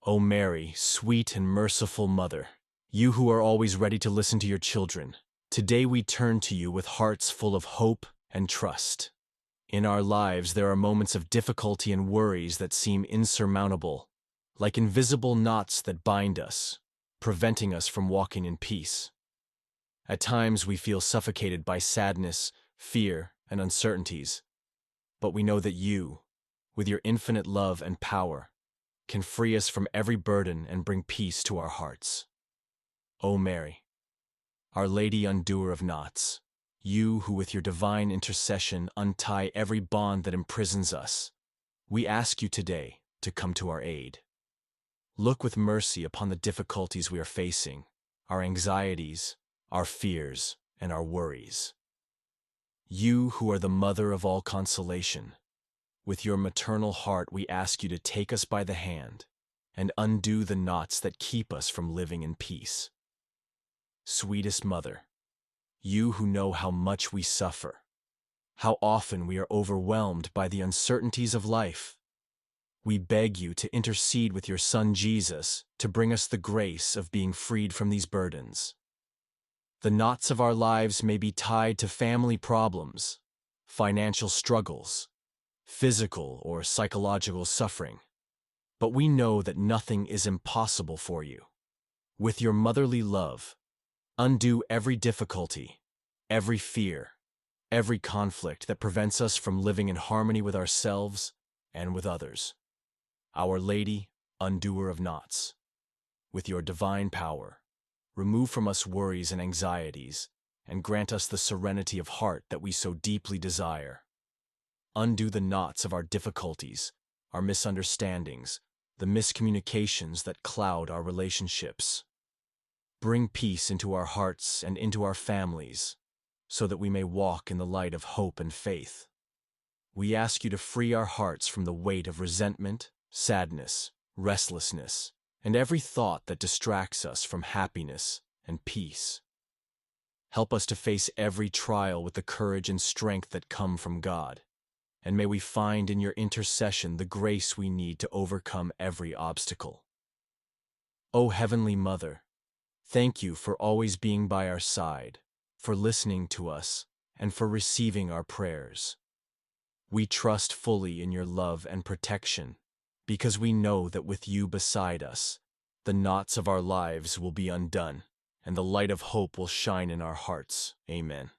O Mary, sweet and merciful Mother, you who are always ready to listen to your children, today we turn to you with hearts full of hope and trust. In our lives there are moments of difficulty and worries that seem insurmountable, like invisible knots that bind us, preventing us from walking in peace. At times we feel suffocated by sadness, fear, and uncertainties, but we know that you, with your infinite love and power, can free us from every burden and bring peace to our hearts. O Mary, Our Lady Undoer of Knots, you who with your divine intercession untie every bond that imprisons us, we ask you today to come to our aid. Look with mercy upon the difficulties we are facing, our anxieties, our fears, and our worries. You who are the mother of all consolation, with your maternal heart we ask you to take us by the hand and undo the knots that keep us from living in peace. Sweetest Mother, you who know how much we suffer, how often we are overwhelmed by the uncertainties of life, we beg you to intercede with your Son Jesus to bring us the grace of being freed from these burdens. The knots of our lives may be tied to family problems, financial struggles, physical or psychological suffering, but we know that nothing is impossible for you. With your motherly love, undo every difficulty, every fear, every conflict that prevents us from living in harmony with ourselves and with others. Our Lady, Undoer of Knots, with your divine power, remove from us worries and anxieties, and grant us the serenity of heart that we so deeply desire. Undo the knots of our difficulties, our misunderstandings, the miscommunications that cloud our relationships. Bring peace into our hearts and into our families, so that we may walk in the light of hope and faith. We ask you to free our hearts from the weight of resentment, sadness, restlessness, and every thought that distracts us from happiness and peace. Help us to face every trial with the courage and strength that come from God, and may we find in your intercession the grace we need to overcome every obstacle. O Heavenly Mother, thank you for always being by our side, for listening to us, and for receiving our prayers. We trust fully in your love and protection, because we know that with you beside us, the knots of our lives will be undone, and the light of hope will shine in our hearts. Amen.